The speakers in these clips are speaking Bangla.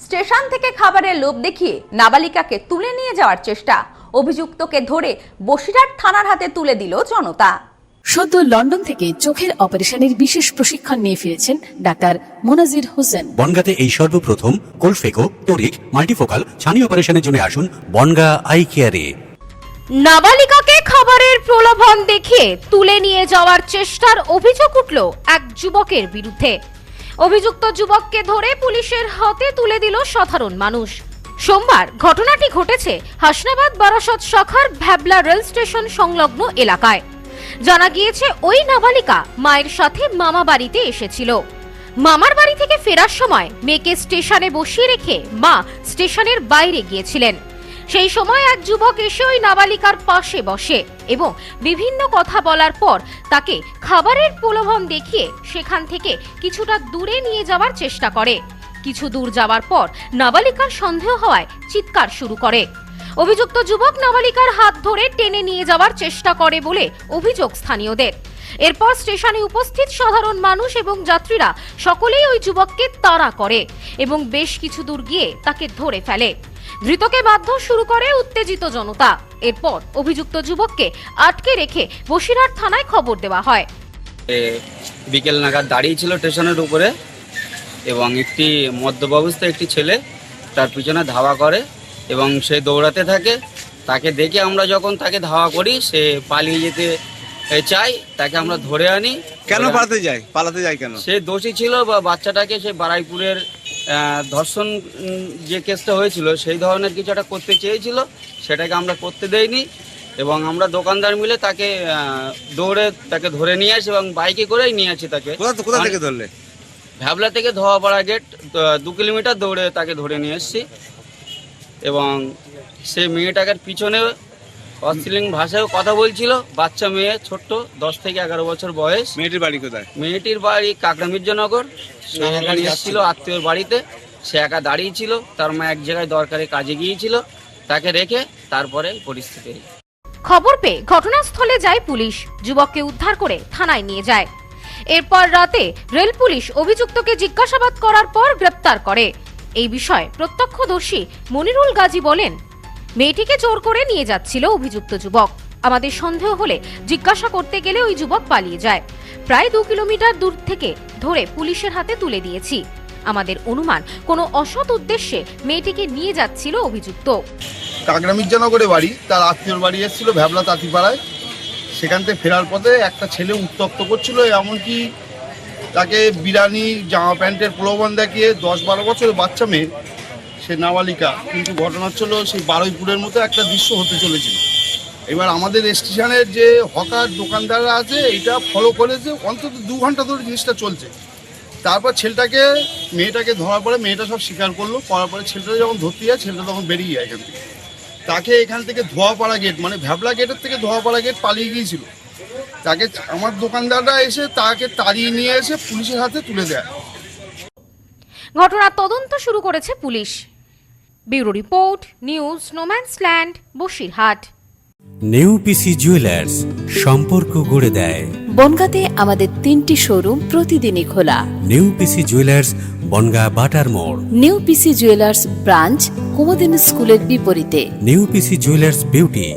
স্টেশন থেকে খাবারের লোভ দেখিয়ে নাবালিকাকে তুলে নিয়ে যাওয়ার চেষ্টা, অভিযুক্তকে ধরে বসিরহাট থানার হাতে তুলে দিল জনতা। সদ্য লন্ডন থেকে চোখের অপারেশনের বিশেষ প্রশিক্ষণ নিয়ে ফিরেছেন ডাক্তার মোনাজির হোসেন। বনগাঁতে এই সর্বপ্রথম কোলফেকো, টোরিক, মাল্টিফোকাল ছানি অপারেশনের জন্য আসুন বনগাঁ আই কেয়ারে। নাবালিকাকে খাবারের প্রলোভন দেখিয়ে তুলে নিয়ে যাওয়ার চেষ্টার অভিযোগ উঠল এক যুবকের বিরুদ্ধে। অভিযুক্ত যুবককে ধরে পুলিশের হাতে তুলে দিল সাধারণ মানুষ। সোমবার ঘটনাটি ঘটেছে হাসনাবাদ বারাসত শাখার ভ্যাবলা রেল স্টেশন সংলগ্ন এলাকায়। জানা গিয়েছে ওই নাবালিকা মায়ের সাথে মামা বাড়িতে এসেছিল। মামার বাড়ি থেকে ফেরার সময় মেয়েকে স্টেশনে বসিয়ে রেখে মা স্টেশনের বাইরে গিয়েছিলেন। সেই সময় এক যুবক এসে ওই নাবালিকার পাশে বসে এবং বিভিন্ন কথা বলার পর তাকে খাবারের প্রলোভন দেখিয়ে সেখান থেকে কিছুটা দূরে নিয়ে যাওয়ার চেষ্টা করে। কিছু দূর যাওয়ার পর নাবালিকার সন্দেহ হওয়ায় চিৎকার শুরু করে। অভিযুক্ত যুবক নাবালিকার হাত ধরে টেনে নিয়ে যাওয়ার চেষ্টা করে বলে অভিযোগ স্থানীয়দের। এরপর স্টেশনে উপস্থিত সাধারণ মানুষ এবং যাত্রীরা সকলেই ওই যুবককে তাড়া করে এবং বেশ কিছু দূর গিয়ে তাকে ধরে ফেলে। ধৃতকে মারধর শুরু করে উত্তেজিত জনতা। এরপর অভিযুক্ত যুবককে আটকে রেখে বসিরহাট থানায় খবর দেওয়া হয়। বিকেল নাগাদ দাঁড়িয়ে ছিল স্টেশনের উপরে এবং একটি মদ্যপাবস্থা একটি ছেলে তার পিছনে ধাওয়া করে এবং সে দৌড়াতে থাকে। তাকে দেখে আমরা যখন তাকে ধাওয়া করি সে পালিয়ে যেতে চাই, তাকে আমরা ধরে আনি। কেন পালাতে যায় কেন? সে দোষী ছিল বা বাচ্চাটাকে সে বারাইপুরের ধর্ষণ যে কেসটা হয়েছিল সেই ধরনের কিছু একটা করতে চেয়েছিল, সেটাকে আমরা করতে দেইনি এবং আমরা দোকানদার মিলে তাকে দৌড়ে তাকে ধরে নিয়ে আসি এবং বাইকে করেই নিয়ে আসি তাকে। কোথা থেকে ধরলে? ভ্যাবলা থেকে ধোয়াপাড়া গেট 2 কিলোমিটার দৌড়ে তাকে ধরে নিয়ে এসেছি এবং সে মেয়েটাকে পিছনে অশ্লীল ভাষায় কথা বলছিল। বাচ্চা মেয়ে, ছোট্ট 10 থেকে 11 বছর বয়স। মেয়েটির বাড়ি কোথায়? মেয়েটির বাড়ি কাকড়া মির্জানগর। সে একা এসেছিল আত্মীয়র বাড়িতে, সে একা দাঁড়িয়ে ছিল, তার মা এক জায়গায় দরকারি কাজে গিয়েছিল, তাকে রেখে তারপরে পরিস্থিতি। খবর পেয়ে ঘটনাস্থলে যায় পুলিশ, যুবককে উদ্ধার করে থানায় নিয়ে যায়। এরপর রাতে রেল পুলিশ অভিযুক্তকে জিজ্ঞাসাবাদ করার পর গ্রেপ্তার করে। এই বিষয়ে প্রত্যক্ষদর্শী মনিরুল গাজী বলেন, মেয়েটিকে জোর করে নিয়ে যাচ্ছিল অভিযুক্ত যুবক। আমাদের সন্দেহ হলে জিজ্ঞাসা করতে গেলে ওই যুবক পালিয়ে যায়। প্রায় 2 কিলোমিটার দূর থেকে ধরে পুলিশের হাতে তুলে দিয়েছি। আমাদের অনুমান কোনো অসৎ উদ্দেশ্যে মেয়েটিকে নিয়ে যাচ্ছিল অভিযুক্ত। কাকড়া মির্জানগরে বাড়ি, তার আত্মীয়র বাড়ি এসেছিল ভ্যাবলা তাঁতিপাড়ায়। সেখান থেকে ফেরার পথে একটা ছেলে উত্তপ্ত করছিল, এমনকি তাকে বিরিয়ানি জামা প্যান্টের প্রলোভন দেখিয়ে 10-12 বছরের বাচ্চা মেয়ে, সে নাবালিকা, কিন্তু ঘটনা ছিল সেই বারুইপুরের মতো একটা দৃশ্য হতে চলেছিল। এবার আমাদের স্টেশনের যে হকার দোকানদাররা আছে এটা ফলো করেছে, অন্তত 2 ঘন্টা ধরে জিনিসটা চলছে। তারপর মেয়েটাকে ধরার পরে মেয়েটা সব স্বীকার করলো। করার পরে ছেলেটা যখন ধরতে যায়, ছেলেটা তখন বেরিয়ে যায় এখান থেকে। তাকে এখান থেকে ধোয়াপাড়া গেট, মানে ভ্যাবলা গেটের থেকে ধোয়াপাড়া গেট পালিয়ে গিয়েছিল। তাকে আমার দোকানদাররা এসে তাকে তাড়িয়ে নিয়ে এসে পুলিশের হাতে তুলে দেয়। ঘটনার তদন্ত শুরু করেছে পুলিশ। Bureau report, news no man's land, Basirhat. New PC jewellers, সম্পর্ক গড়ে দেয়। বনগাঁতে আমাদের 3টি শোরুম প্রতিদিনই খোলা। নিউ পিসি জুয়েলার্স, বনগাঁ বাটার মোড়। New PC jewellers branch Kumudin স্কুলের বিপরীতে। New PC jewellers beauty,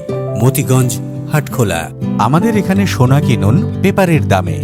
Motiganj, Hatkhola. আমাদের এখানে সোনা কিনুন পেপারের দামে।